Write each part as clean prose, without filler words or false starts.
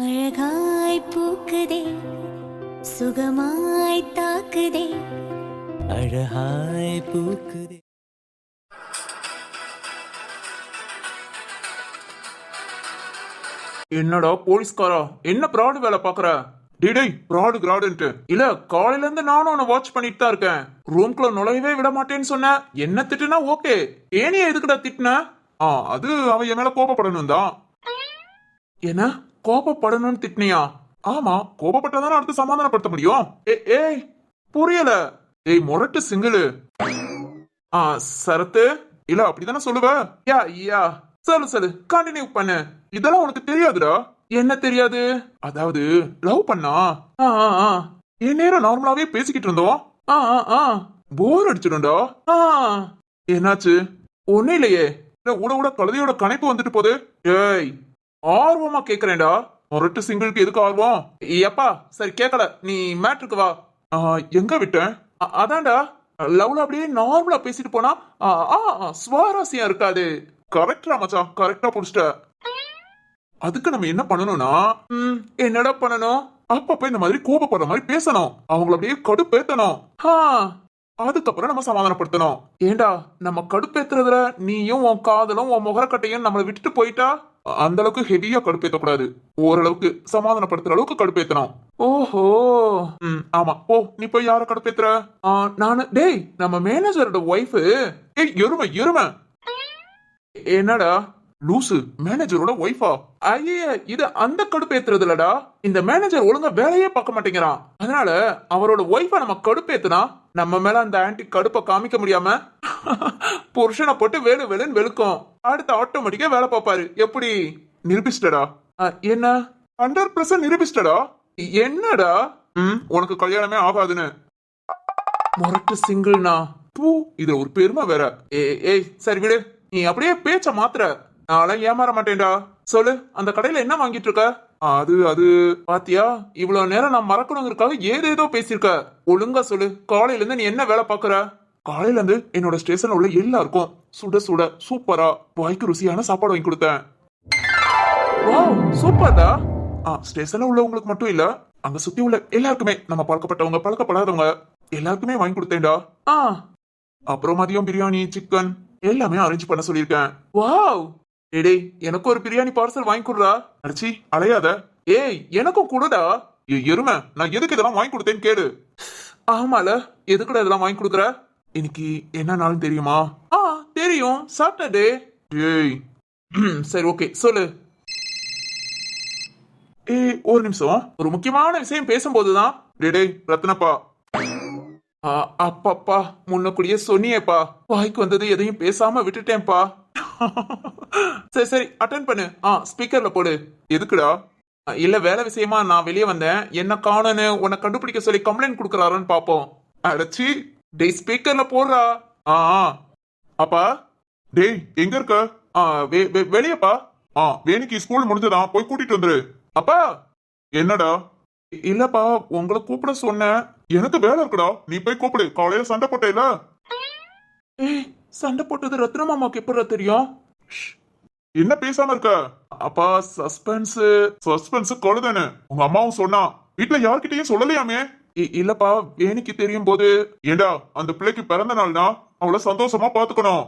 அழகாய் பூக்குதே சுகமாய் தாக்குதே அழகாய் பூக்குதே. என்னடா போலீஸ்காரா, என்ன ப்ராடு வேலை பாக்குற? டிடேய் ப்ராடு கிராடுன்ட்டு இல்ல, காலையில இருந்து நானும் உன்னை வாட்ச் பண்ணிட்டு தான் இருக்கேன். ரூம்குள்ள நுழையவே விட மாட்டேன்னு சொன்ன. என்ன திட்டுனா ஓகே, ஏனியா எதுக்குடா திட்டுன? அது அவ என் மேல கோபப்படணும் தான். என்ன கோபப்படணும்னு திட்டினியா? ஆமா, கோபப்பட்டாதானே அடுத்து சமாதானப்படுத்த முடியும். ஏய் புரியல. ஏய் முரட்டு சிங்கிளு. சரத்து இல்ல அப்படிதானே சொல்லுவ? யா சொல்லு கண்டினியூ பண்ணு. இதெல்லாம் உனக்கு தெரியாதுடா. என்ன தெரியாது? அதாவது லவ் பண்ணா என் நேரம் நார்மலாவே பேசிக்கிட்டு இருந்தோம். போர் அடிச்சிடும்டா. என்னாச்சு? ஒண்ணு இல்லையே. உட கழுதையோட கணைப்பு வந்துட்டு போகுது. ஏய் ஆர்வமா கேக்குறேன்டா. முரட்டு சிங்கிளுக்கு எதுக்கு ஆர்வம்? எப்பா சரி கேட்கல, நீ மேட்ருக்கு வா. எங்க விட்டேன்? அதான்டா லவ்ல அப்படியே நார்மலா பேசிட்டு போனா சுவாரஸ்யம் இருக்காது. கரெக்டா மச்சான், கரெக்டா புடிச்சிட்ட. அதுக்கு நம்ம என்ன பண்ணணும்னா, என்னடா பண்ணணும்? அப்பப்ப இந்த மாதிரி கோபப்படுற மாதிரி பேசணும். அவங்கள அப்படியே கடுப்பேத்தணும். அதுக்கப்புறம் நம்ம சமாதானப்படுத்தணும். ஏண்டா நம்ம கடுப்பேத்துறதுல நீயும் உன் காதலும் உன் முகரக்கட்டையும் நம்மளை விட்டுட்டு போயிட்டா அந்த அளவுக்கு ஹெவியா கடுப்பேத்த கூடாது. ஓரளவுக்கு சமாதானப்படுத்துற அளவுக்கு கடுப்பேத்தணும். ஓஹோ ஆமா. ஓ நீ போய் யார கடுப்பேத்துற? நானு. டேய் நம்ம மேனேஜரோட ஒய்ஃப். ஏய் எருமை. என்னடா லூசு, மேனேஜரோட ஒய்ஃபா? ஐய இது அந்த கடுப்பேத்துறது இல்லடா. இந்த மேனேஜர் ஒழுங்கா வேலையே பார்க்க மாட்டேங்கிறான். அதனால அவரோட ஒய்ஃபா நம்ம கடுப்பேத்துனா நம்ம மேல அந்த ஆன்டி கடுப்பை காமிக்க முடியாம புருஷனை போட்டு வேலுன்னு வெளுக்கும். அடுத்து ஆட்டோமேட்டிக்கா வேலை பார்ப்பாரு. எப்படி நிரூபிச்சிட்டடா? என்ன 100% நிரூபிச்சிட்டடா. என்னடா உனக்கு கல்யாணமே ஆகாதுன்னு முரட்டு சிங்கிள்னா இதுல ஒரு பெருமை வேற. ஏய் சரி விடு, நீ அப்படியே பேச்ச மாத்துற. நான்லாம் ஏமாற மாட்டேன்டா. சொல்லு, அந்த கடையில என்ன வாங்கிட்டு இருக்க? அது பாத்தியா, இவ்வளவு நேரம் நான் மறக்கணுங்கிறதுக்காக ஏதேதோ பேசியிருக்க. ஒழுங்கா சொல்லு, காலையில இருந்து நீ என்ன வேலை பாக்குற? காலையில இருந்து என்னோட ஸ்டேஷன்ல உள்ள எல்லாருக்கும் சுட சுட சூப்பரா வாய்க்கு ருசியான சாப்பாடு வாங்கி கொடுத்தேன். வாவ் சூப்பர்டா. ஸ்டேஷன்ல உள்ளவங்களுக்கு மட்டும் இல்ல, அங்க சுத்தி உள்ள எல்லாருக்குமே, நம்ம பழக்கப்பட்டவங்க பழக்கப்படாதவங்க எல்லாருக்குமே வாங்கி கொடுத்தேன்டா. அப்புறம் மதியம் பிரியாணி சிக்கன் எல்லாமே அரேஞ்ச் பண்ண சொல்லியிருக்கேன். வாவ். டேய் எனக்கு ஒரு பிரியாணி பார்சல் வாங்கி கொடுறா. அடிச்சி அலையாத. ஏய் எனக்கும் கொடுடா. எருமை, நான் எதுக்கு இதெல்லாம் வாங்கி கொடுத்தேன்னு கேடு. ஆமால, எதுக்குடா இதெல்லாம் வாங்கி கொடுக்குற? இன்னைக்கு என்ன நாளும் தெரியுமா? தெரியும், சாட்டர்டே. ஏய் சரி ஓகே சொல்லு. ஏய் ஒரு நிமிஷம், ஒரு முக்கியமான விஷயம் பேசும்போதுதான். டேய் ரத்னப்பா. அப்பப்பா முன்னக்கூடியே சொன்னியேப்பா, வாய்க்கு வந்தது எதையும் பேசாம விட்டுட்டேன்ப்பா. சரி அட்டன் பண்ணு. ஸ்பீக்கர்ல போடு. எதுக்குடா? இல்ல வேலை விஷயமா நான் வெளியே வந்தேன். என்ன காணுன்னு உன்னை கண்டுபிடிக்க சொல்லி கம்ப்ளைண்ட் கொடுக்கறாருன்னு பாப்போம். அடச்சி டேய் ஸ்பீக்கர்ல போடுறா. அப்பா. டேய் எங்க இருக்க? வெளியப்பா. வேணிக்கு ஸ்கூல் முடிஞ்சதான், போய் கூட்டிட்டு வந்துரு. அப்பா. என்னடா? இல்லப்பா உங்களை கூப்பிட சொன்னேன். எனக்கு வேலை இருக்குடா, நீ போய் கூப்பிடு. காலையில சண்டை போட்டேல. சண்டை போட்டது ரத்ன மாமாக்கு எப்படா தெரியும்? என்ன பேசாம இருக்க? அப்பா சஸ்பென்ஸ் கொழுதானு உங்க அம்மாவும் சொன்னா. வீட்டுல யார்கிட்டயும் சொல்லலையாமே. இல்லப்பா வேணிக்கு தெரியும் போது. ஏண்டா அந்த பிள்ளைக்கு பிறந்த நாள்னா அவளை சந்தோஷமா பாத்துக்கணும்.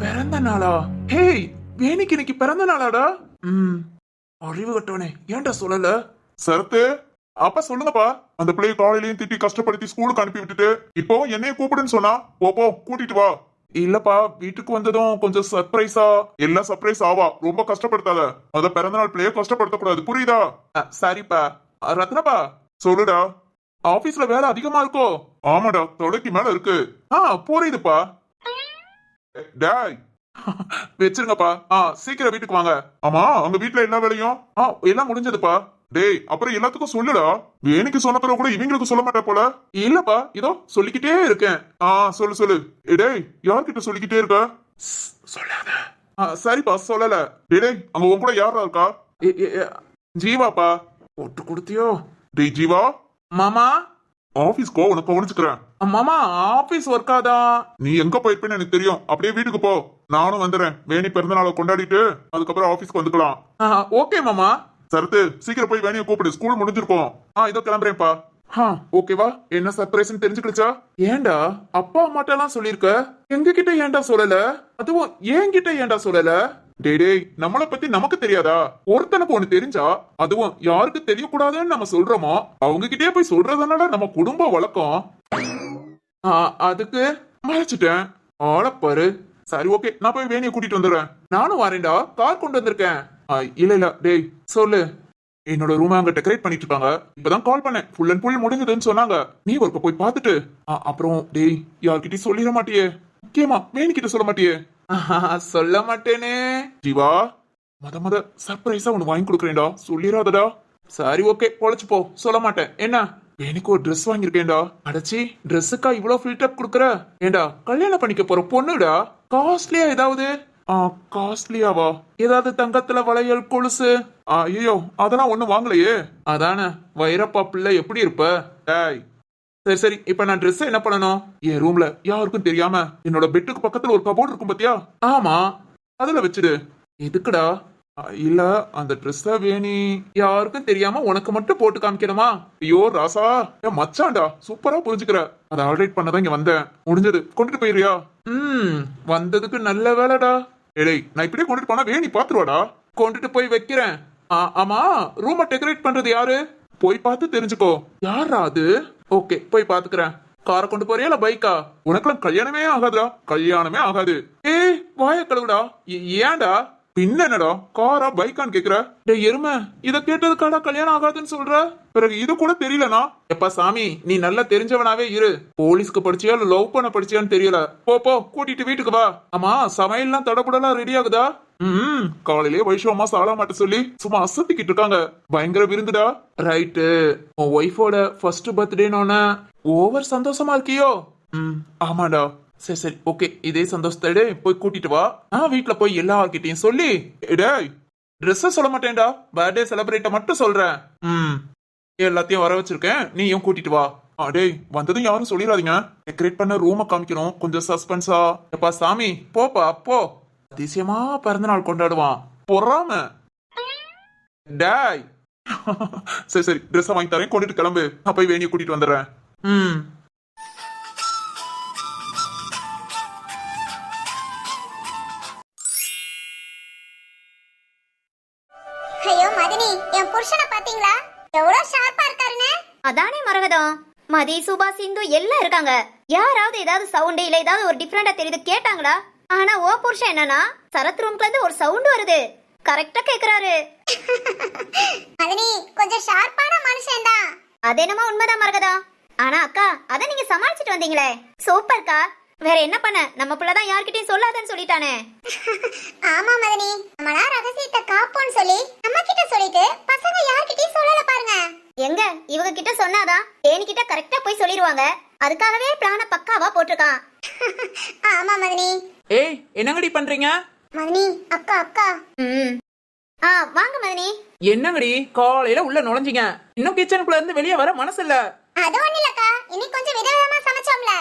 பிறந்த நாளா? ஹேய் வேணிக்கு இன்னைக்கு பிறந்த நாளாடா? அறிவு கட்டவனே, ஏன்டா சொல்லல? சரத்து அப்ப சொல்லுங்கப்பா. அந்த பிள்ளைய காலையிலயும் திட்டி கஷ்டப்படுத்தி ஸ்கூலுக்கு அனுப்பி விட்டுட்டு இப்போ என்னைய கூப்பிடுன்னு சொன்னா. போ கூட்டிட்டு வா. இல்லப்பா வீட்டுக்கு வந்ததும் கொஞ்சம் சர்ப்ரைஸா. எல்லாம் சர்ப்ரைஸ் ஆவா, ரொம்ப கஷ்டப்படுத்தாத. அத பிறந்தநாள் பிள்ளைய கஷ்டப்படுத்த கூடாது, புரியுதா? சரிப்பா. ரத்னப்பா சொல்லுடா. ஆபீஸ்ல வேலை அதிகமா இருக்கோ? ஆமாடா, தொலைக்கு மேல இருக்கு. புரியுதுப்பா. டேய் வச்சிருங்கப்பா. சீக்கிரம் வீட்டுக்கு வாங்க. ஆமா அவங்க வீட்டுல எல்லா வேலையும் எல்லாம் முடிஞ்சதுப்பா. டேய் அப்புறம் எல்லாத்துக்கும் சொல்லுடா. வேணிக்கு சொன்ன பிறகு கூட இவங்களுக்கு சொல்ல மாட்டா போல. இல்லப்பா இதோ சொல்லிக்கிட்டே இருக்கேன். சொல்லு. டேய் யார்கிட்ட சொல்லிக்கிட்டே இருக்க? சொல்லாத. சரிப்பா சொல்லல. டேய் அங்க உன் கூட யாரா இருக்கா? ஜீவாப்பா. போட்டு கொடுத்தியோ? டேய் ஜீவா. மாமா. ஆபீஸ்க்கோ, உனக்கு கவனிச்சுக்கிறேன். மாமா ஆபீஸ் ஒர்க்காதான். நீ எங்க போயிருப்பேன்னு எனக்கு தெரியும். அப்படியே வீட்டுக்கு போ, நானும் வந்துடுறேன். வேணி பிறந்த நாளை கொண்டாடிட்டு அதுக்கப்புறம் ஆபீஸ்க்கு வந்துக்கலாம். ஓகே மாமா. சரத்து சீக்கிரம் போய் வேணியை கூப்பிடு, ஸ்கூல் முடிஞ்சிருக்கோம். இதோ கிளம்புறேன்ப்பா. ஓகேவா? என்ன சர்ப்ரைஸ்னு தெரிஞ்சுக்கிடுச்சா? ஏன்டா அப்பா அம்மாட்ட எல்லாம் சொல்லிருக்க, எங்க கிட்ட ஏன்டா சொல்லல? அதுவும் என்கிட்ட ஏன்டா சொல்லல? டேய் நம்மள பத்தி நமக்கு தெரியாதா? ஒருத்தனுக்கு ஒண்ணு தெரிஞ்சா அதுவும் யாருக்கு தெரியக்கூடாதுன்னு நம்ம சொல்றோமோ அவங்க கிட்டே போய் சொல்றதுனால நம்ம குடும்ப வழக்கம். அதுக்கு மறைச்சிட்டேன். ஆளப்பாரு. சரி ஓகே, நான் போய் வேணியை கூட்டிட்டு வந்துடுறேன். நானும் வரேன்டா, கார் கொண்டு வந்திருக்கேன். இல்ல டேய் சொல்லு. என்னோட ரூம் அங்க டெக்கரேட் பண்ணிட்டு இருக்காங்க. இப்பதான் கால் பண்ணேன், ஃபுல் அண்ட் ஃபுல் முடிஞ்சதுன்னு சொன்னாங்க. நீ ஒருக்க போய் பார்த்துட்டு அப்புறம் டேய் யார்கிட்டயும் சொல்லிட மாட்டியே? முக்கியமா வேணி கிட்ட சொல்ல மாட்டியே? சொல்ல மாட்டேனே ஜீவா. மொத சர்ப்ரைஸா ஒண்ணு வாங்கி கொடுக்குறேன்டா, சொல்லிடாதடா. சரி ஓகே, பொழைச்சு போ, சொல்ல மாட்டேன். என்ன எனக்கு ஒரு ட்ரெஸ் வாங்கிருக்கேன்டா. அடச்சி, ட்ரெஸ்ஸுக்கா இவ்வளவு ஃபில்டப் கொடுக்குற? ஏண்டா கல்யாணம் பண்ணிக்க போற பொண்ணுடா, காஸ்ட்லியா ஏதாவது? காஸ்ட்லியாவா? ஏதாவது தங்கத்துல வளையல் கொலுசு? ஐயோ அதெல்லாம் ஒண்ணும் வாங்கலையே. அதானே வைரப்பா பிள்ளை எப்படி இருப்ப? சரி சரி, இப்ப நான் ட்ரெஸ் என்ன பண்ணணும்? என் ரூம்ல யாருக்கும் தெரியாம என்னோட பெட்டுக்கு பக்கத்துல ஒரு கபோர்ட் இருக்கும் பாத்தியா? ஆமா, அதுல வச்சிடு. எதுக்குடா? இல்ல அந்த ட்ரெஸ்ஸ வேணி யாருக்கும் தெரியாம உனக்கு மட்டும் போட்டு காமிக்கணுமா? ஐயோ ராசா, என் மச்சான்டா, சூப்பரா புரிஞ்சுக்கிற. அதை ஆல்ரைட் பண்ணதான் இங்க வந்தேன். முடிஞ்சது, கொண்டுட்டு போயிரியா? வந்ததுக்கு நல்ல வேலைடா. ஏய் நான் இப்படியே கொண்டுட்டு போனா வேணி பாத்துருவாடா. கொண்டுட்டு போய் வைக்கிறேன். ஆமா, ரூமை டெக்கரேட் பண்றது யாரு? போய் பார்த்து தெரிஞ்சுக்கோ. யாரா அது? ஓகே போய் பாத்துக்கிறேன். காரை கொண்டு போறியா இல்ல பைக்கா? உனக்கெல்லாம் கல்யாணமே ஆகாதுடா, கல்யாணமே ஆகாது. வாய கழுவுடா. ஏன்டா? பின்ன என்னடா காரா பைக்கான்னு கேக்குற? டேய் எருமை, இத கேட்டதுக்காடா கல்யாணம் ஆகாதுன்னு சொல்ற? பிறகு இது கூட தெரியலனா? எப்பா சாமி, நீ நல்லா தெரிஞ்சவனாவே இரு. போலீஸ்க்கு படிச்சியா இல்ல லவ் பண்ண படிச்சியான்னு தெரியல. போ கூட்டிட்டு வீட்டுக்கு வா. ஆமா, சமையல்லாம் தடபுடலாம் ரெடி ஆகுதா? காலையிலேயே வைஷ்வமா சாலா மாட்ட சொல்லி சும்மா அசத்திக்கிட்டு இருக்காங்க. பயங்கர விருந்துடா. ரைட்டு, உன் ஒய்ஃபோட ஃபர்ஸ்ட் பர்த்டேன்னு ஓவர் சந்தோஷமா இருக்கியோ? ஆமாடா. சரி சரி ஓகே, இதே சந்தோஷத்தோட போய் கூட்டிட்டு வா. வீட்டுல போய் எல்லார்கிட்டையும் சொல்லி ட்ரெஸ் சொல்ல மாட்டேன்டா, பர்த்டே செலிப்ரேட்ட மட்டும் சொல்றேன். எல்லாத்தையும் வர வச்சிருக்கேன், நீயும் கூட்டிட்டு வா. டேய் வந்ததும் யாரும் சொல்லிடாதீங்க. டெக்கரேட் பண்ண ரூம காமிக்கணும், கொஞ்சம் சஸ்பென்ஸா. எப்பா சாமி போப்பா போ. அதிசயமா பிறந்த நாள் கொண்டாடுவான், பொறாம. டேய் சரி சரி, ட்ரெஸ் வாங்கி தரேன், கொண்டுட்டு கிளம்பு. நான் போய் வேணியை கூட்டிட்டு வந்துடுறேன். ஐயோ மதினி, என் புருஷனை பாத்தீங்களா? எவ்வளவு ஷார்ப்பா இருக்காருன்னு. அதானே மரகதம், மதி சுபா சிந்து எல்லாம் இருக்காங்க. யாராவது ஏதாவது சவுண்ட் இல்ல ஏதாவது ஒரு டிஃபரெண்டா தெரியுது கேட்டாங்களா? ஆனா ஓ புருஷன் என்னன்னா சரத் ரூம்ல இருந்து ஒரு சவுண்ட் வருது, கரெக்டா கேக்குறாரு. மதினி கொஞ்சம் ஷார்ப்பான மனுஷன் தான். அது என்னமா உண்மைதான் மரகதம். ஆனா அக்கா, அத நீங்க சமாளிச்சிட்டு வந்தீங்களே, சூப்பர்க்கா. வேற என்ன பண்ண, நம்ம பிள்ளைதான் யார்கிட்டயும் சொல்லாதன்னு சொல்லிட்டானே. ஆமா மதினி, நம்மளா ரகசியத்தை காப்போம்னு சொல்லி நம்ம கிட்ட சொல்லிட்டு பசங்க யார்கிட்டயும் சொல்லல பாருங்க. எங்க இவங்க கிட்ட சொன்னாதான் தேனி கிட்ட கரெக்டா போய் சொல்லிடுவாங்க. அதுக்காகவே பிளான பக்காவா போட்டிருக்கான். ஆமா மதினி. என்னங்கடி பண்றீங்க? மதினி அக்கா அக்கா. வாங்க மதினி. என்னங்கடி காலையில உள்ள நுழைஞ்சிங்க, இன்னும் கிச்சனுக்குள்ள இருந்து வெளியே வர மனசு இல்ல? அது ஒண்ணு இல்லக்கா, இன்னைக்கு கொஞ்சம் விதவிதமா சமைச்சோம்ல.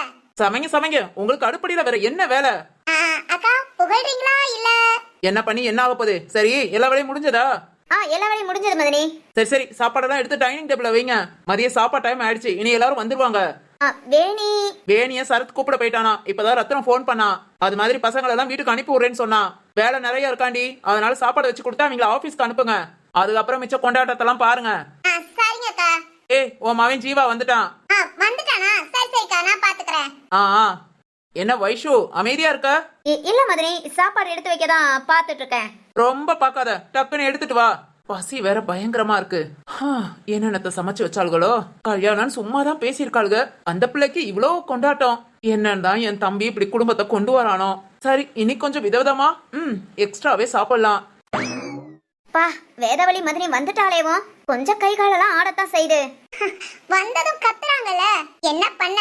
சமைங்க, உங்களுக்கு அடுப்படியில வேற என்ன வேலை? அக்கா புகழ்றீங்களா இல்ல? என்ன பண்ணி என்ன ஆக போகுது? சரி எல்லா வேலையும் முடிஞ்சதா? எல்லா வேலையும் முடிஞ்சது மதினி. சரி சாப்பாடெல்லாம் எடுத்து டைனிங் டேபிள்ல வைங்க. மதிய சாப்பாடு டைம் ஆயிடுச்சு, இனி எல்லாரும் வந்துருவாங்க. வேணிய சரத் கூப்பிட போயிட்டானா, இப்பதான் ரத்னம் போன் பண்ணா. அது மாதிரி பசங்களை எல்லாம் வீட்டுக்கு அனுப்பி விடுறேன்னு சொன்னா. வேலை நிறைய இருக்காண்டி, அதனால சாப்பாடு வச்சு கொடுத்தா அவங்கள ஆபீஸ்க்கு அனுப்புங்க. அதுக்கப்புறம் மிச்ச கொண்டாட்டத்தெல்லாம் பாருங்க. சரிங்கக்கா. உன் மகன் ஜீவா வந்துட்டான். வந்துட்டானா? சரி சரிக்கா, நான் பாத்துக்கறேன். என்ன வைஷு அமைதியா இருக்க? இல்ல மதினி, சாப்பாடு எடுத்து வைக்கதான் பாத்துட்டு இருக்கேன். ரொம்ப பாக்காத, டக்குன்னு எடுத்துட்டு வா. பசி வேற பயங்கரமா இருக்கு. என்னென்னத்த சமைச்சு வச்சாளுகளோ. கல்யாணம் சும்மாதான் பேசியிருக்காளுங்க, அந்த பிள்ளைக்கு இவ்வளோ கொண்டாட்டம். என்னன்னு தான் என் தம்பி இப்படி குடும்பத்தை கொண்டு வரானோ. சரி இன்னைக்கு கொஞ்சம் விதவிதமா எக்ஸ்ட்ராவே சாப்பிடலாம். பா, வேதவழி மதினி வந்துட்டாலேவும் கொஞ்சம் கை காலெல்லாம் ஆடத்தான் செய்து. வந்ததும் கத்துறாங்கல்ல, என்ன பண்ண?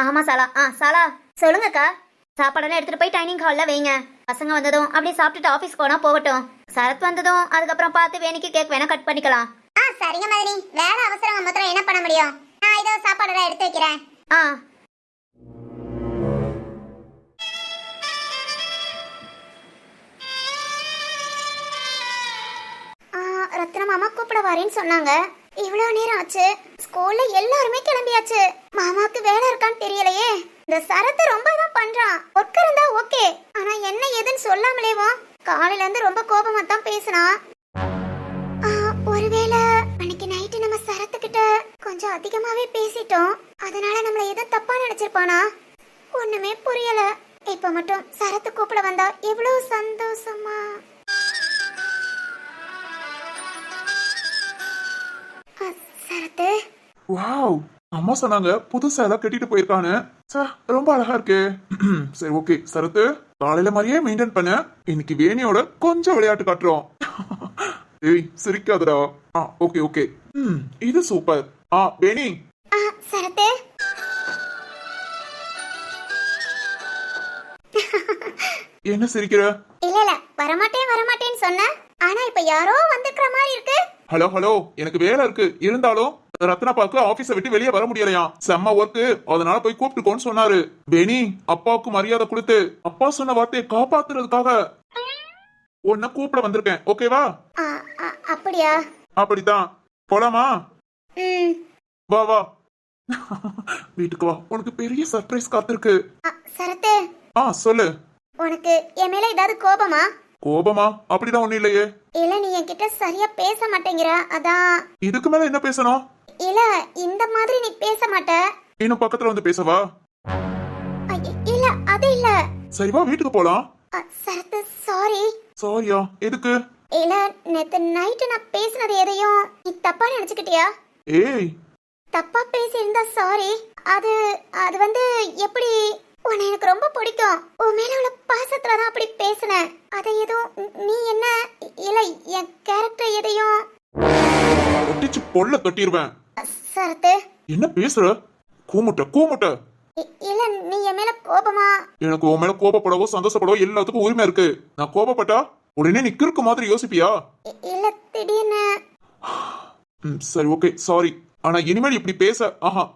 ஆமா சாலா. சாலா சொல்லுங்கக்கா. சாப்பாடெல்லாம் எடுத்துட்டு போய் டைனிங் ஹால்ல வைங்க. பசங்க வந்ததும் அப்படியே சாப்பிட்டுட்டு ஆபீஸ் போனா போகட்டும். சரத் வந்ததும் அதுக்கப்புறம் பார்த்து வேணிக்கு கேக் வேணா கட் பண்ணிக்கலாம். சரிங்க மதினி, வேலை அவசரம் மாத்திரம் என்ன பண்ண முடியும்? நான் இதோ சாப்பாடெல்லாம் எடுத்து வைக்கிறேன். ரத்ன மாமா கூப்பிட வரேன்னு சொன்னாங்க. இவ்வளவு நேரம் ஆச்சு. ஸ்கூல்ல எல்லாருமே கிளம்பியாச்சு. மாமாக்கு வேலை இருக்கான்னு தெரியலையே. இந்த சரத்து ரொம்ப தான் பண்றான். ஒர்க் இருந்தா ஓகே, ஆனா என்ன ஏதுன்னு சொல்லாமலேவா காலையில இருந்து ரொம்ப கோபமா தான் பேசினான். ஒருவேளை அன்னைக்கு நைட்டு நம்ம சரத்து கிட்ட கொஞ்சம் அதிகமாவே பேசிட்டோம், அதனால நம்மள ஏதோ தப்பா நினைச்சிருப்பானா? ஒண்ணுமே புரியல. இப்ப மட்டும் சரத்து கூப்பிட வந்தா எவ்வளவு சந்தோஷமா. சரத்து, வாவ், அம்மா சொன்னாங்க புதுசா எல்லாம் கட்டிட்டு போயிருக்கான்னு. ச்சே, ரொம்ப அழகா இருக்கு. சரி ஓகே சரத்து, காலையில மாதிரியே மெயின்டைன் பண்ண. இன்னைக்கு வேணியோட கொஞ்சம் விளையாட்டு காட்டுறோம். ஏய் சிரிக்காதடா. Okay okay. இது சூப்பர். வேணி. சரத்து. என்ன சிரிக்கிற? இல்ல இல்ல, வரமாட்டேன்னு சொன்ன. ஆனா இப்ப யாரோ வந்திருக்கிற மாதிரி இருக்கு. ஹலோ ஹலோ, எனக்கு வேலை இருக்கு. இருந்தாலும் ரத்னாப்பாக்கு ஆபீஸை விட்டு வெளியே வர முடியலையா? செம்ம ஒர்க்கு, அதனால போய் கூப்பிட்டுக்கோன்னு சொன்னாரு. வேணி, அப்பாவுக்கு மரியாதை கொடுத்து அப்பா சொன்ன வார்த்தையை காப்பாத்துறதுக்காக உன்னை கூப்பிட வந்திருக்கேன். ஓகேவா? அப்படியா? அப்படித்தான். போலாமா? வா வா. வீட்டுக்கு வா, உனக்கு பெரிய சர்ப்ரைஸ் காத்திருக்கு. சரத்து, சொல்லு. உனக்கு என் மேல ஏதாவது கோபமா? கோபமா? அப்படிதான் ஒண்ணு இல்லையே. இல்ல, நீ என்கிட்ட சரியா பேச மாட்டேங்கிற, அதான். இதுக்கு மேல என்ன பேசணும்? இல்ல, இந்த மாதிரி நீ பேச மாட்ட. இன்னும் பக்கத்துல வந்து பேசவா? இல்ல, அது இல்ல. சரி வா, வீட்டுக்கு போலாம். சரத்து, சாரி. சாரியா? எதுக்கு? இல்ல, நேத்து நைட்டு நான் பேசினது எதையும் நீ தப்பா நினைச்சுக்கிட்டியா? ஏய், தப்பா பேசியிருந்தா சாரி. அது அது வந்து எப்படி, உன்னை எனக்கு ரொம்ப பிடிக்கும். உன் மேல உள்ள பாசத்துல தான் அப்படி பேசினேன். அதை எதுவும் நீ என்ன, இல்ல என் கேரக்டர் எதையும். ஒட்டிச்சு பொல்ல கட்டிடுவேன். சரத்து, என்ன பேசுற? கூமுட்ட கூமுட்ட. இல்ல, நீ என் மேல கோபமா? எனக்கு உன் மேல கோபப்படவோ சந்தோஷப்படவோ எல்லாத்துக்கும் உரிமை இருக்கு. நான் கோபப்பட்டா உடனே நீ கிறுக்கு மாதிரி யோசிப்பியா? இல்ல, திடீர்னு. சரி ஓகே சாரி. ஆனா இனிமேல் இப்படி பேச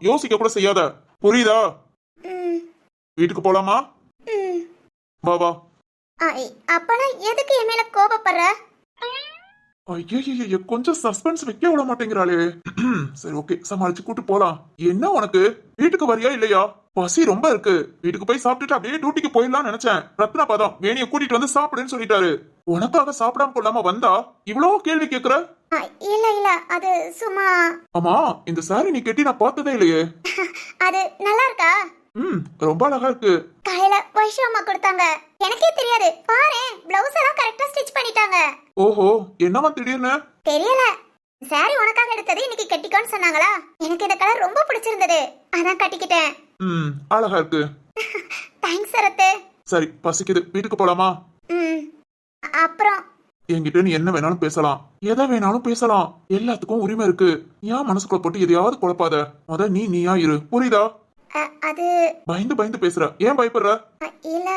யோசிக்க கூட செய்யாத. புரியுதா? வீட்டுக்கு போலாமா? வா வா. அப்பனா எதுக்கு என் மேல கோபப்படுற? ஐயோ, கொஞ்சம் சஸ்பென்ஸ் வைக்க விட மாட்டேங்கிறாளே. சரி ஓகே, சமாளிச்சு கூட்டு போலாம். என்ன உனக்கு, வீட்டுக்கு வரியா இல்லையா? பசி ரொம்ப இருக்கு. வீட்டுக்கு போய் சாப்பிட்டுட்டு அப்படியே டியூட்டிக்கு போயிடலாம் நினைச்சேன். ரத்னா பதம் வேணிய கூட்டிட்டு வந்து சாப்பிடுன்னு சொல்லிட்டாரு. உனக்காக சாப்பிடாம கொள்ளாம வந்தா இவ்வளவு கேள்வி கேக்குற? இல்ல இல்ல, அது சும்மா. ஆமா, இந்த சாரி நீ கட்டி நான் பார்த்ததே இல்லையே. அது நல்லா இருக்கா? ரொம்ப அழகா இருக்கு. காலையில வைஷு அம்மா கொடுத்தாங்க. எனக்கே தெரியாது. பாரு, பிளவுஸ் எல்லாம் கரெக்டா ஸ்டிச் பண்ணிட்டாங்க. ஓஹோ, என்னவா திடீர்னு? தெரியல. சாரி உனக்காக எடுத்தது இன்னைக்கு கட்டிக்கோன்னு சொன்னாங்களா? எனக்கு இந்த கலர் ரொம்ப பிடிச்சிருந்தது, அதான் கட்டிக்கிட்டேன். அழகா இருக்கு. தேங்க்ஸ் சரத்து. சரி, பசிக்குது, வீட்டுக்கு போலாமா? அப்புறம் என்கிட்ட நீ என்ன வேணாலும் பேசலாம், எதை வேணாலும் பேசலாம். எல்லாத்துக்கும் உரிமை இருக்கு. ஏன் மனசுக்குள்ள போட்டு எதையாவது குழப்பாத. முத நீயா இரு, புரியுதா? அது பயந்து பேசுற. ஏன் பயப்படுற? இல்ல,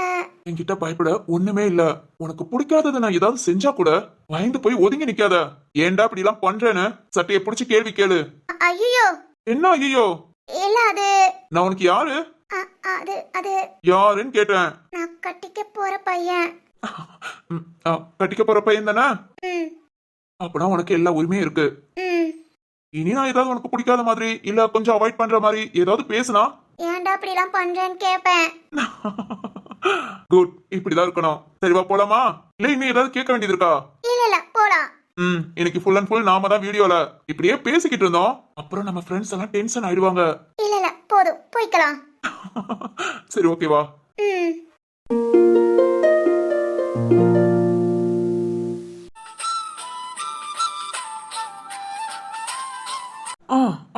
என்கிட்ட பயப்பட ஒண்ணுமே இல்ல. உனக்கு பிடிக்காதது நான் ஏதாவது செஞ்சா கூட பயந்து போய் ஒதுங்கி நிக்காத. ஏன்டா இப்படி எல்லாம் பண்றேன்னு சட்டையை பிடிச்சு கேள்வி கேளு. ஐயோ. என்ன ஐயோ? இல்ல, அது நான் உனக்கு யாரு? அது அது யாருன்னு கேட்டேன். நான் கட்டிக்க போற பையன். கட்டிக்க போற பையன் தானே? அப்பனா உனக்கு எல்லா உரிமையும் இருக்கு. இனி நான் ஏதாவது உனக்கு பிடிக்காத மாதிரி இல்ல கொஞ்சம் அவாய்ட் பண்ற மாதிரி ஏதாவது பேசுனா ஏன்டா அப்படி எல்லாம் பண்றேன்னு கேப்பேன். குட், இப்படிதான் இருக்கணும். சரி வா போலாமா? இல்ல இன்னும் ஏதாவது கேட்க வேண்டியது இருக்கா? இல்ல போலாம். இன்னைக்கு ஃபுல் அண்ட் ஃபுல் நாம தான் வீடியோல இப்படியே பேசிக்கிட்டு இருந்தோம். அப்புறம் நம்ம ஃப்ரெண்ட்ஸ் எல்லாம் டென்ஷன் ஆயிடுவாங்க. இல்ல போதும், போய்க்கலாம். சரி ஓகேவா?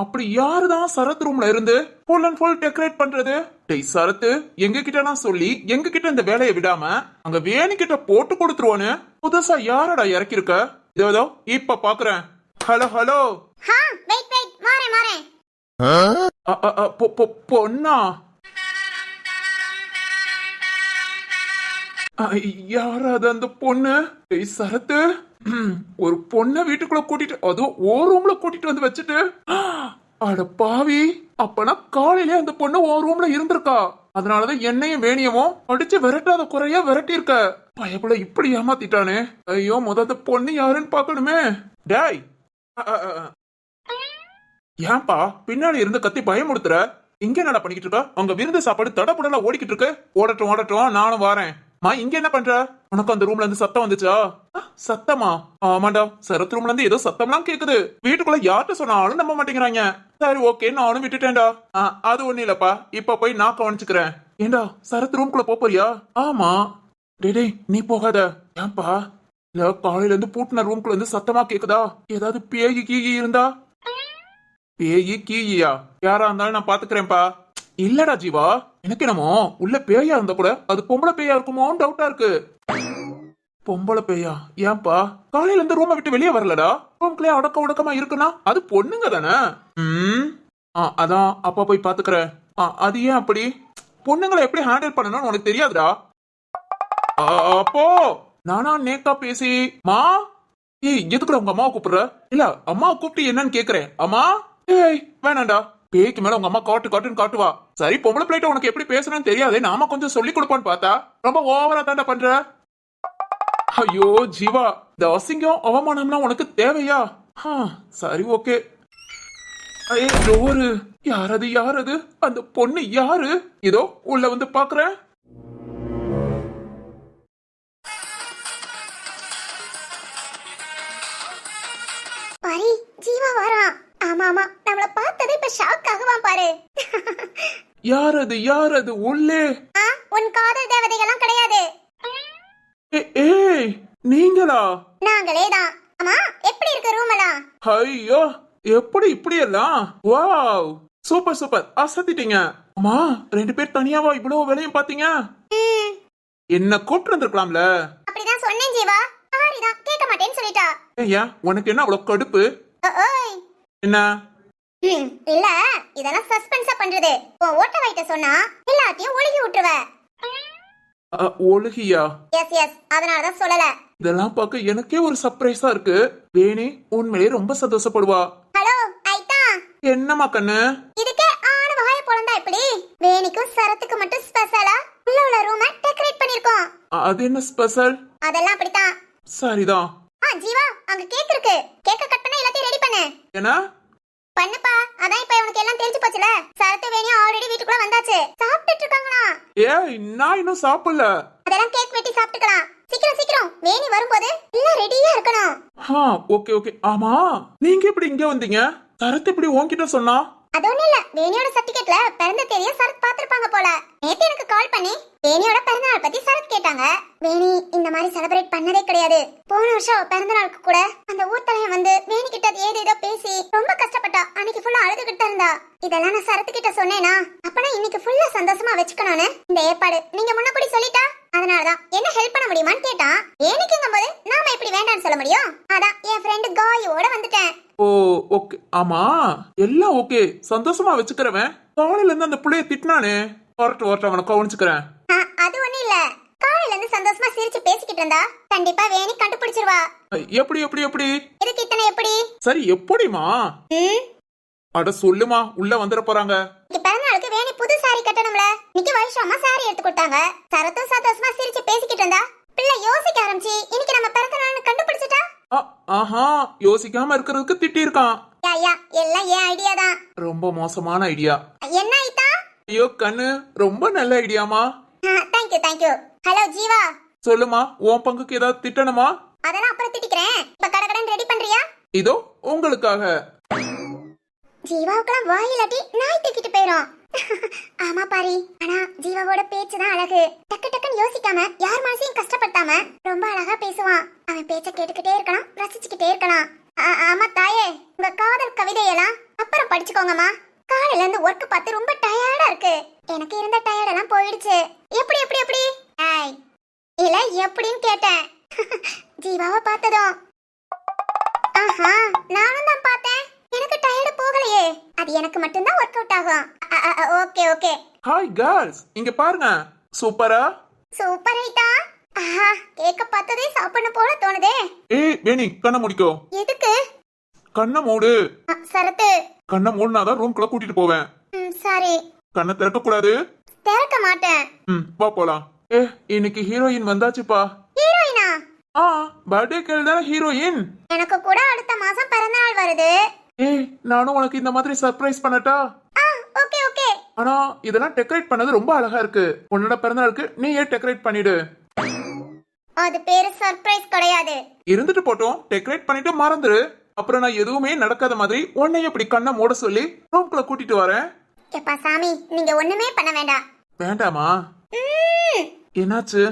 அப்படி யாருதான் சரத் ரூம்ல இருந்து ஃபுல் அண்ட் ஃபுல் டெக்கரேட் பண்றது? டேய் சரத், எங்க கிட்ட நான் சொல்லி எங்க கிட்ட இந்த வேலையை விடாம அங்க வேணி கிட்ட போட்டு கொடுத்துருவானு புதுசா யாரடா இறக்கி இருக்க? இதோ இப்ப பாக்குறேன். Hello hello. வெயிட் மாறேன். பொண்ணா? யாராவது அந்த பொண்ணு? டேய் சரத், ஒரு பொண்ண வீட்டுக்குள்ள கூட்டிட்டு அதுவும் ஓ ரூம்ல கூட்டிட்டு வந்து வச்சுட்டு, அட பாவி, அப்பனா காலையிலே அந்த பொண்ணு ஓ ரூம்ல இருந்திருக்கா. அதனாலதான் என்னையும் வேணியமும் அடிச்சு விரட்டாத குறையா விரட்டி இருக்க. பயப்புல இப்படி ஏமாத்திட்டானே. ஐயோ, அந்த பொண்ணு யாருன்னு பாக்கணுமே. டேய் ஏன்பா பின்னாடி இருந்து கத்தி பயமுடுத்துற? இங்க என்னடா பண்ணிக்கிட்டு இருக்க? உங்க விருந்து சாப்பாடு தடப்புடலாம் ஓடிக்கிட்டு இருக்கு. ஓடட்டும் ஓடட்டும், நானும் வாரேன். மா இங்க என்ன பண்ற? உனக்கு அந்த ரூம்ல இருந்து சத்தம் வந்துச்சா? சத்தமா? ஆமாண்டா, சரத் ரூம்ல இருந்து ஏதோ சத்தம்லாம் கேக்குது. வீட்டுக்குள்ள யார்கிட்ட சொன்னாலும் நம்ப மாட்டேங்கிறாங்க. சரி ஓகே, நானும் விட்டுட்டேன்டா. அது ஒண்ணு இல்லப்பா, இப்ப போய் நான் கவனிச்சுக்கிறேன். ஏண்டா சரத் ரூம்குள்ள போறியா? ஆமா. டேய் நீ போகாத. ஏன்பா? இல்ல காலையில இருந்து பூட்டின ரூம்குள்ள இருந்து சத்தமா கேக்குதா? ஏதாவது பேயி கீயி இருந்தா? பேயி கீயா? யாரா இருந்தாலும் நான் பாத்துக்கிறேன்ப்பா. இல்லடா ஜீவா, எனக்கு என்னமோ உள்ள பேயா இருந்தா கூட அது பொம்பளை பேயா இருக்குமோன்னு டவுட்டா இருக்கு. பொம்பளை பேயா? ஏன்பா காலையில இருந்து ரூமை விட்டு வெளியே வரலடா? ரூம்குள்ளே அடக்க உடக்கமா இருக்குன்னா அது பொண்ணுங்க தானே. அதான் அப்பா போய் பாத்துக்கிறேன். அது ஏன் அப்படி? பொண்ணுங்களை எப்படி ஹேண்டில் பண்ணணும்னு உனக்கு தெரியாதுடா. அப்போ நானா நேக்கா பேசி மா ஏய் எதுக்குடா உங்க அம்மாவை கூப்பிடுற? இல்ல அம்மாவை கூப்பிட்டு என்னன்னு கேக்குறேன். அம்மா ஏய் வேணாண்டா, பேய்க்கு மேல உங்க அம்மா காட்டுன்னு காட்டுவா. சரி பொம்பளை பிள்ளைட்ட உனக்கு எப்படி பேசணும்னு தெரியாது, நாம கொஞ்சம் சொல்லி கொடுப்போன்னு பார்த்தா ரொம்ப ஓவரா தாண்டா பண்ற. ஐயோ ஜீவா, இந்த அசிங்கம் அவமானம்லாம் உனக்கு தேவையா? சரி ஓகே. டோரு யாரது? அந்த பொண்ணு யாரு? இதோ உள்ள வந்து பாக்குறேன். பாரு ஜீவா வரான். ஆமா ஆமா, நம்மள பார்த்ததே இப்ப ஷாக் ஆகுவான் பாரு. யாரது உள்ளே? உன் காதல் தேவதைகள்லாம் கிடையாது. ஏய் நீங்களா? நாங்களே தான். அம்மா எப்படி இருக்கு ரூம் எல்லாம்? ஐயோ எப்படி இப்படி எல்லாம்? வாவ் சூப்பர் சூப்பர், அசத்திட்டீங்க. அம்மா 2 பேர் தனியாவா இவ்வளவு வேலையும் பாத்தீங்க? என்ன கூப்பிட்டு வந்திருக்கலாம்ல. அப்படிதான் சொன்னேன் ஜீவா, ஆரிதான் கேட்க மாட்டேன்னு சொல்லிட்டா. ஏய்யா உனக்கு என்ன அவ்வளவு கடுப்பு? ஓய் என்ன? இல்ல இதெல்லாம் சஸ்பென்ஸா பண்றது. உன் ஓட்ட வைட்ட சொன்னா எல்லாத்தையும் ஒழுகி விட்டுருவ. ஒழுகியா? எஸ் எஸ், அதனாலதான் சொல்லல. இதெல்லாம் பார்க்க எனக்கே ஒரு சர்ப்ரைஸா இருக்கு. வேணி உண்மையிலே ரொம்ப சந்தோஷப்படுவா. ஹலோ ஐட்டா. என்னம்மா கண்ணு? இதுக்கே ஆன வாய பொளந்தா எப்படி? வேணிக்கும் சரத்துக்கு மட்டும் ஸ்பெஷலா உள்ள ரூமை டெக்கரேட் பண்ணிருக்கோம். அது என்ன ஸ்பெஷல்? அதெல்லாம் அப்படிதான். சரிதான். ஜீவா அங்க கேக் இருக்கு. கேக்க கட் பண்ண எல்லாத்தையும் ரெடி பண்ணு. என்ன பண்ணுப்பா, அதான் இப்ப உனக்கு எல்லாம் தெரிஞ்சு போச்சுல. சரத்து வேணியும் ஆல்ரெடி வீட்டுக்குள்ள வந்தாச்சு, சாப்பிட்டுட்டு இருக்காங்களா? ஏய் நான் இன்னும் சாப்பிடல. அதெல்லாம் கேக் வெட்டி சாப்பிட்டுக்கலாம். சீக்கிரம் சீக்கிரம், வேணி வரும்போது எல்லாம் ரெடியா இருக்கணும். Okay okay. ஆமா நீங்க எப்படி இங்க வந்தீங்க? சரத் எப்படி உன்கிட்ட சொன்னா? அது ஒண்ணு இல்ல, வேணியோட சர்டிபிகேட்ல பிறந்த தேதியை சரத் பாத்திருப்பாங்க போல. நேத்து எனக்கு கால் பண்ணி வேணியோட பிறந்த நாள் பத்தி சரத் கேட்டாங்க. வேணி இந்த மாதிரி செலிப்ரேட் பண்ணதே கிடையாது. போன வருஷம் பிறந்த நாளுக்கு கூட அந்த ஊர் தலைவன் வந்து வேணி கிட்ட ஏதேதோ பேசி ரொம்ப கஷ்டப்பட்டா. அன்னைக்கு ஃபுல்லா அழுதுகிட்டு இருந்தா. இதெல்லாம் நான் சரத்து கிட்ட சொன்னேனா, அப்பனா இன்னைக்கு ஃபுல்லா சந்தோஷமா வச்சுக்கணும்னு இந்த ஏற்பாடு நீங்க முன்னக்கூடி சொல்லிட்டா. அதனாலதான் என்ன ஹெல்ப் பண்ண முடியுமான்னு கேட்டான். வேணிக்குங்கும் போது நாம எப்படி வேண்டாம்னு சொல்ல முடியும்? அதான் என் ஃப்ரெண்டு காயோட வந்துட்டேன். ஓ ஓகே. ஆமா எல்லாம் ஓகே, சந்தோஷமா வச்சுக்கிறவன் காலையில இருந்து அந்த புள்ளைய திட்டினானே. வரட்டு அவனை கவனிச்சுக்கிறேன். அது ஒண்ணு இல்ல, காலையில இருந்து சந்தோஷமா சிரிச்சு பேசிக்கிட்டு இருந்தா கண்டிப்பா வேணி கண்டுபிடிச்சிருவா. எப்படி எப்படி எப்படி? இதுக்கு இத்தனை எப்படி? சரி எப்படிமா? அட சொல்லுமா, உள்ள வந்துட போறாங்க. இன்னைக்கு பிறந்த நாளுக்கு வேணி புது சாரி கட்டணும்ல. இன்னைக்கு வருஷமா சாரி எடுத்து கொடுத்தாங்க. சரத்தும் சந்தோஷமா சிரிச்சு பேசிக்கிட்டு இருந்தா பிள்ளை யோசிக்க ஆரம்பிச்சு இன்னைக்கு நம்ம பிறந்த நாள்னு கண்டுபிடிச்சிட்டா. ஆஹா யோசிக்காம இருக்கிறதுக்கு திட்டி இருக்கான். யா எல்லாம் ஏன் ஐடியா தான். ரொம்ப மோசமான ஐடியா. என்ன ஐட்டா? ஐயோ கண்ணு, ரொம்ப நல்ல ஐடியாமா. தேங்க்யூ. ஹலோ ஜீவா. சொல்லுமா, உன் பங்குக்கு ஏதாவது திட்டணுமா? அதெல்லாம் அப்புறம் திட்டிக்கிறேன். இப்ப கடகடன் ரெடி பண்றியா? இதோ உங்களுக்காக. ஜீவாவுக்குலாம் வாயிலாட்டி நாய் தூக்கிட்டு போயிரும். ஆமா பாரி, ஆனா ஜீவாவோட பேச்சு தான் அழகு. டக்கு டக்குன்னு யோசிக்காம யார் மனசையும் கஷ்டப்படுத்தாம ரொம்ப அழகா பேசுவான். அவன் பேச்ச கேட்டுக்கிட்டே இருக்கலாம், ரசிச்சுக்கிட்டே இருக்கலாம். ஆமா தாயே, உங்க காதல் கவிதையெல்லாம் அப்புறம் படிச்சுக்கோங்கம்மா. காலையில இருந்து ஒர்க் பார்த்து ரொம்ப டயர்டா இருக்கு. எனக்கு இருந்த டயர்ட் எல்லாம் போயிடுச்சு. எப்படி எப்படி எப்படி? இல்ல எப்படின்னு கேட்டேன். ஜீவாவை பார்த்ததும் ஆஹா நானும் தான் பார்த்தேன். எனக்கு டயர்ட் போகலையே. அது எனக்கு மட்டும்தான் ஒர்க் அவுட் ஆகும். Okay okay. ஹாய் கேர்ள்ஸ், இங்க பாருங்க. சூப்பரா? சூப்பர் ஐட்டா. ஆஹா கேக்க பார்த்ததே சாப்பிடணும் போல தோணுதே. ஏய் வேணி கண்ணை மூடிக்கோ. எதுக்கு? கண்ணை மூடு. சரத்து. கண்ணை மூடினாதான் ரூம்குள்ள கூட்டிட்டு போவேன். சாரி. கண்ணை திறக்க கூடாது. திறக்க மாட்டேன். வா போலாம். இன்னைக்கு ஹீரோயின் வந்தாச்சுப்பா. ஹீரோயினா? ஆ பர்த்டே கேர்ள் தானே ஹீரோயின். எனக்கு கூட அடுத்த மாசம் பிறந்த நாள் வருது. ஏய் நானும் உனக்கு இந்த மாதிரி சர்ப்ரைஸ் பண்ணட்டா? Okay okay. ஆனா இதெல்லாம் டெக்கரேட் பண்ணது ரொம்ப அழகா இருக்கு. உன்னோட பிறந்தநாளுக்கு நீ ஏன் டெக்கரேட் பண்ணிடு. அது பேரு சர்ப்ரைஸ் கிடையாது. இருந்துட்டு போட்டோம், டெக்கரேட் பண்ணிட்டு மறந்துரு. அப்புறம் நான் எதுவுமே நடக்காத மாதிரி உன்னை இப்படி கண்ணை மூட சொல்லி ரூம்குள்ள கூட்டிட்டு வரேன். எப்பா சாமி, நீங்க ஒண்ணுமே பண்ண வேண்டாம். வேண்டாமா? என்னாச்சு?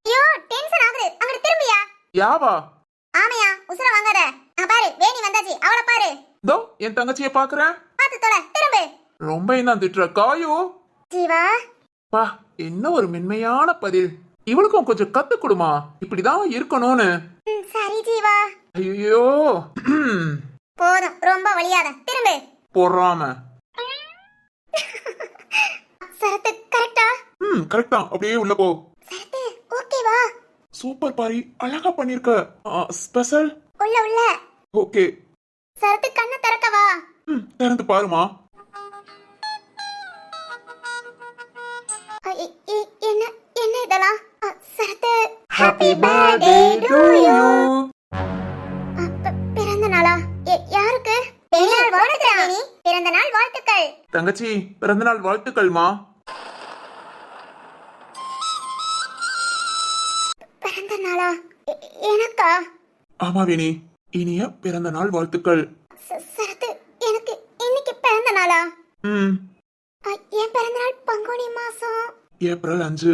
ஐயோ டென்ஷன் ஆகுது. அங்க திரும்பியா? யாவா? ஆமையா, உசுர வாங்காத. நான் பாரு, வேணி வந்தாச்சு. அவள பாரு. தோ என் தங்கச்சியை பாக்குறேன். பாத்து தொலை, திரும்பு. ரொம்ப தான் திட்டுற காயோ. ஜீவா, பா என்ன ஒரு மென்மையான பதில். இவளுக்கும் கொஞ்சம் கத்து கொடுமா, இப்படிதான் இருக்கணும்னு. சரி ஜீவா. ஐயோ போதும், ரொம்ப வலியாத. திரும்பு. பொறாம. சரத்து கரெக்டா? கரெக்டா. அப்படியே உள்ள போ. சரத்து ஓகேவா? சூப்பர் பாரி, அழகா பண்ணிருக்க. ஸ்பெஷல். உள்ள உள்ள. ஓகே. சரத்து கண்ணை திறக்கவா? திறந்து பாருமா. என்ன என்ன இதெல்லாம்? சரத்து ஹாப்பி பர்த்டே டு யூ. பிறந்த நாளா? யாருக்கு? பிறந்த நாள் வாழ்த்துக்கள். தங்கச்சி பிறந்தநாள் வாழ்த்துக்கள்மா. பிறந்த நாளா? எனக்கா? ஆமா வேணி, இனிய பிறந்த நாள் வாழ்த்துக்கள். சரத்து எனக்கு இன்னைக்கு பிறந்த நாளா? ம் என் பிறந்த நாள் பங்குனி மாசம் ஏப்ரல் 5.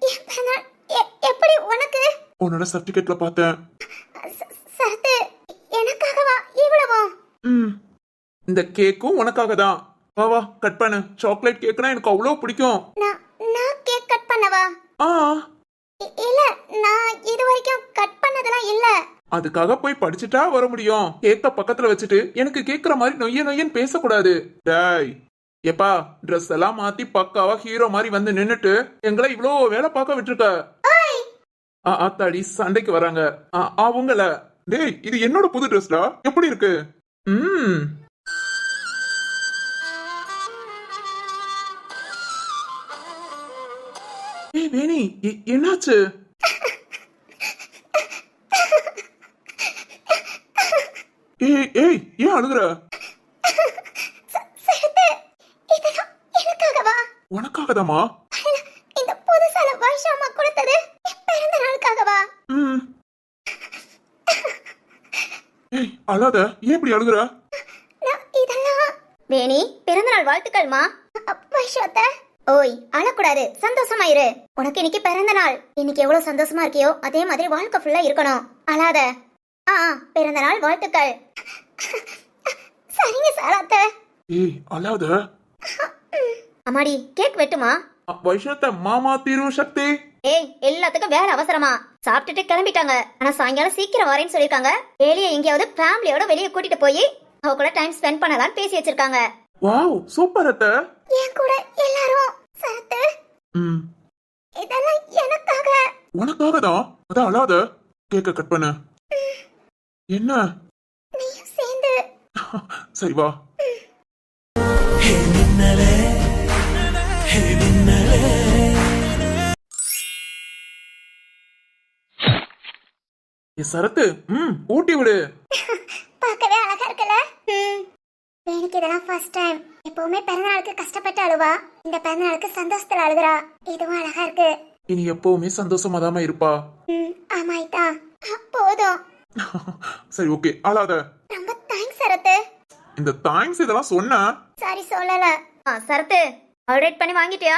என் பிறந்த நாள் எப்படி உனக்கு? உன்னோட சர்டிபிகேட்ல பார்த்தேன். சரத்து எனக்காகவா இவ்வளவோ? இந்த கேக்கும் உனக்காக தான். வா வா கட் பண்ணு. சாக்லேட் கேக்னா எனக்கு அவ்வளவு பிடிக்கும். நான் கேக் கட் பண்ணவா? ஆ இல்ல, நான் இது வரைக்கும் கட் பண்ணதெல்லாம் இல்ல. அதுக்காக போய் படிச்சுட்டா வர முடியும்? கேக்க பக்கத்துல வச்சுட்டு எனக்கு கேக்குற மாதிரி நொய்ய நொய்யன்னு பேசக்கூடாது. டேய் எப்பா, ட்ரெஸ் எல்லாம் மாத்தி பக்காவா ஹீரோ மாதிரி வந்து நின்னுட்டு எங்களை இவ்ளோ வேலை பார்க்க விட்டுருக்க. ஆத்தாடி சண்டைக்கு வராங்க அவங்கள. டேய் இது என்னோட புது ட்ரெஸ்டா, எப்படி இருக்கு? ஏய் வேணி, என்னாச்சு? ஏய் ஏய் ஏன் அழுகுற? உனக்காகதாமா? இந்த புதுசால வைஷாமா கொடுத்தது பிறந்த நாளுக்காகவா? ஏய் அழாத, ஏன் இப்படி அழுகுற? இதெல்லாம் வேணி பிறந்த நாள் வாழ்த்துக்கள்மா. வைஷாத்த. ஓய் அழக்கூடாது, சந்தோஷமா இரு. உனக்கு இன்னைக்கு பிறந்த நாள். இன்னைக்கு எவ்வளவு சந்தோஷமா இருக்கியோ அதே மாதிரி வாழ்க்கை ஃபுல்லா இருக்கணும். அழாத. பிறந்த நாள் வாழ்த்துக்கள். சரிங்க சாராத்த. ஏய் அழாத. அம்மாடி கேக் வெட்டுமா? வைஷத்த மாமா தீரு சக்தி. ஏய் எல்லாத்துக்கும் வேற அவசரமா. சாப்பிட்டுட்டு கிளம்பிட்டாங்க. ஆனா சாயங்காலம் சீக்கிரம் வரேன்னு சொல்லிருக்காங்க. வெளியே எங்கேயாவது ஃபேமிலியோட வெளியே கூட்டிட்டு போய் அவ கூட டைம் ஸ்பெண்ட் பண்ணலாம்னு பேசி வச்சிருக்காங்க. வாவ் சூப்பர் அத்த. என் கூட எல்லாரும். சரத்து இதெல்லாம் எனக்காக. உனக்காக தான். அதான் அழாத. கேக்க கட் பண்ணு. என்ன? நீயும் சேர்ந்து. சரி வா. சரத்து ஊட்டி விடு. பார்க்கவே அழகா இருக்குல்ல? எனக்கு இதெல்லாம் ஃபர்ஸ்ட் டைம். எப்பவுமே பிறந்தநாளுக்கு கஷ்டப்பட்டு அழுவா, இந்த பிறந்தநாளுக்கு சந்தோஷத்துல அழுகுறா. இதுவும் அழகா இருக்கு. இனி எப்பவுமே சந்தோஷமா தான் இருப்பா. ஆமாய்தா. போதும். சரி ஓகே அழாத. ரொம்ப தேங்க்ஸ் சரத்து. இந்த தேங்க்ஸ் இதெல்லாம் சொன்ன. சாரி சொல்லல. சரத்து ஆல்ரெடி பண்ணி வாங்கிட்டியா?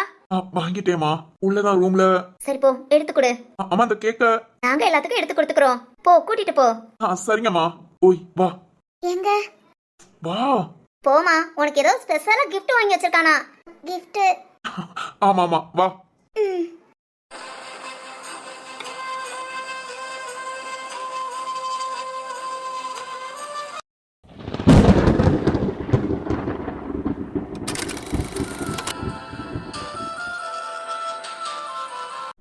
வாங்கிட்டேமா. உள்ளதான் ரூம்ல. சரி போ எடுத்து கொடு. அம்மா இந்த கேக்க நாங்க எல்லாத்துக்கும் எடுத்து கொடுத்துக்கிறோம். போ கூட்டிட்டு போ. சரிங்கம்மா. ஓய் வா. எங்க? வா. போமா, உனக்கு ஏதோ ஸ்பெஷலா gift வாங்கி வச்சிருக்கானா? gift? ஆமா ஆமா வா.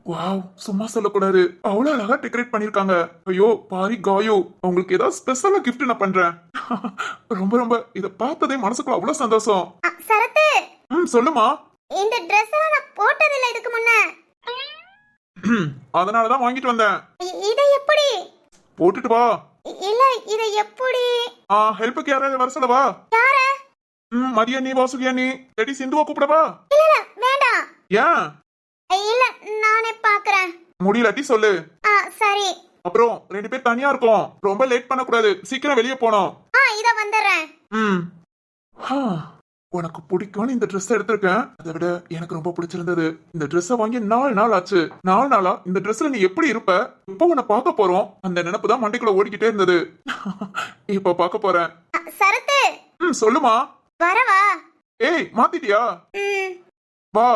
வாவ் சும்மா சொல்லக்கூடாது, அவ்வளவு அழகா டெக்கரேட் பண்ணிருக்காங்க. ஐயோ பாரி காயோ, உங்களுக்கு ஏதாவது ஸ்பெஷலா கிஃப்ட் நான் பண்றேன். ரொம்ப ரொம்ப இத பார்த்ததே மனசுக்குள்ள அவ்வளவு சந்தோஷம். சரத்து சொல்லுமா. இந்த Dress எல்லாம் நான் போட்டதில்லை இதுக்கு முன்ன. அதனாலதான் வாங்கிட்டு வந்தேன். இதை எப்படி? போட்டுட்டு வா. இல்ல இதை எப்படி? ஹெல்ப்புக்கு யாராவது வர சொல்லவா? யார? மதியா நீ வாசுகியா நீ ரெடி சிந்துவா கூப்பிடவா? இல்ல வேண்டாம். ஏன்? இல்ல நானே பாக்குறேன். முடியலாட்டி சொல்லு. சரி. அப்புறம் 2 பேர் தனியா இருக்கோம், ரொம்ப லேட் பண்ண கூடாது, சீக்கிரம் வெளியே போனோம். இத வந்துடுறேன். உனக்கு பிடிக்கும்னு இந்த ட்ரெஸ் எடுத்திருக்கேன். அதை விட எனக்கு ரொம்ப பிடிச்சிருந்தது. இந்த ட்ரெஸ்ஸை வாங்கி 4 நாள் ஆச்சு. 4 நாளா இந்த ட்ரெஸ்ல நீ எப்படி இருப்ப, இப்போ உன்னை பார்க்க போறோம், அந்த நினைப்பு தான் மண்டைக்குள்ள ஓடிக்கிட்டே இருந்தது. இப்ப பார்க்க போறேன். சரத்து சொல்லுமா. வரவா? ஏய் மாத்திட்டியா? வா.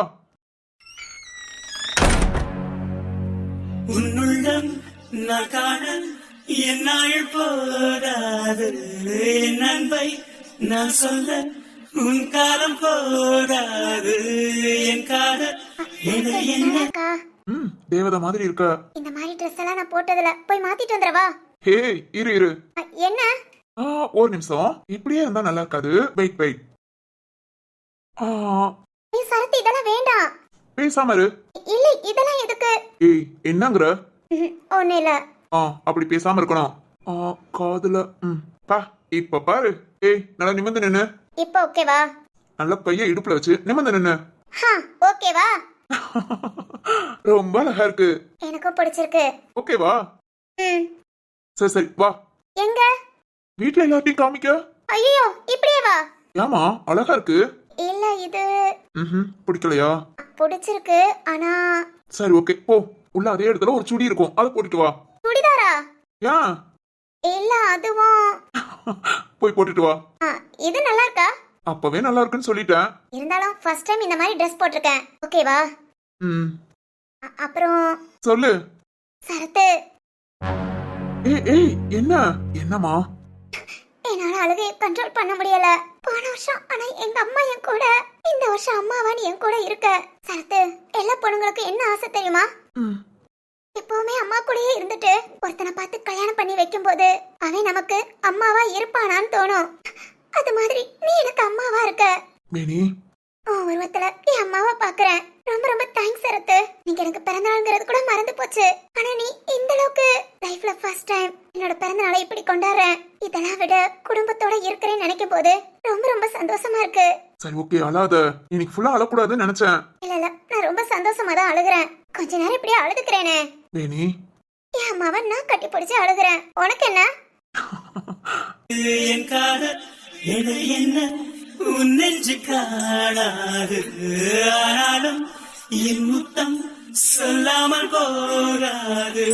உன்னுள்ளம் நான் காண என் நாள் போதாது, என் அன்பை நான் சொல்ல உன் காலம் போதாது, என் காதல் அக்கா, தேவதை மாதிரி இருக்க. இந்த மாதிரி ட்ரெஸ் எல்லாம் நான் போட்டதுல போய் மாத்திட்டு வந்துறவா? ஹே இரு. என்ன? ஒரு நிமிஷம், இப்படியே இருந்தா நல்லா இருக்காது. வெயிட். சரத்து இதெல்லாம் வேண்டாம். பேசாம இரு. இல்ல இதெல்லாம் எதுக்கு? ஏய் என்னங்கற? ஒண்ணு இல்ல. அப்படி பேசாம இருக்கணும். காதுல பா. இப்ப பாரு. ஏய் நல்லா நிமிர்ந்து நின்னு. இப்போ ஓகேவா? நல்ல கையை இடுப்புல வச்சு நிமிர்ந்து நின்னு. ஓகேவா? ரொம்ப அழகா இருக்கு. எனக்கும் பிடிச்சிருக்கு. ஓகேவா? சரி வா. எங்க? வீட்ல எல்லாத்தையும் காமிக்க. ஐயோ இப்படியே வா. ஏமா அழகா இருக்கு. இல்ல இது பிடிக்கலையா? பிடிச்சிருக்கு ஆனா. சரி ஓகே போ. உள்ள அதே இடத்துல ஒரு சுடி இருக்கும், அதை போட்டுட்டு வா. சுடிதாரா? ஏன்? இல்ல அதுவும். போய் போட்டுட்டு வா. இது நல்லா இருக்கா? அப்பவே நல்லா இருக்குன்னு சொல்லிட்டேன். இருந்தாலும் ஃபர்ஸ்ட் டைம் இந்த மாதிரி Dress போட்டிருக்கேன். ஓகேவா? அப்புறம் சொல்லு. சரத்து. ஏய் என்னம்மா? என்னால அழுகையை கண்ட்ரோல் பண்ண முடியல. போன வருஷம் ஆனா எங்க அம்மா என் கூட, இந்த வருஷம் அம்மாவா நீ என் கூட இருக்க. சரத்து, எல்லா பொண்ணுங்களுக்கும் என்ன ஆசை தெரியுமா? எப்பவுமே அம்மா கூடயே இருந்துட்டு ஒருத்தனை பார்த்து கல்யாணம் பண்ணி வைக்கும் போது அவன் நமக்கு அம்மாவா இருப்பானான்னு தோணும். அது மாதிரி நீ எனக்கு அம்மாவா இருக்க. உருவத்துல என் அம்மாவா பாக்குறேன். ரொம்ப தேங்க்ஸ் சரத்து. நீங்க எனக்கு பிறந்த நாள்ங்கிறது கூட மறந்து போச்சு. ஆனா நீ இந்த அளவுக்கு லைஃப்ல ஃபர்ஸ்ட் டைம் என்னோட பிறந்த நாளை இப்படி கொண்டாடுறேன். இதெல்லாம் விட குடும்பத்தோட இருக்கிறேன்னு நினைக்கும் போது ரொம்ப சந்தோஷமா இருக்கு. சரி ஓகே அழாத. இன்னைக்கு ஃபுல்லா அழக்கூடாதுன்னு நினைச்சேன். இல்ல நான் ரொம்ப சந்தோஷமா தான் அழுகுறேன். கொஞ்ச நேரம் இப்படியே அழுதுக்கிறேனே. வேணி என் அம்மாவை நான் கட்டி பிடிச்சு அழுகுறேன். உனக்கு என்ன? என் காதல் என்ன உன் நெஞ்சு காணாது, ஆனாலும் என் முத்தம் சொல்லாமல் போகாது.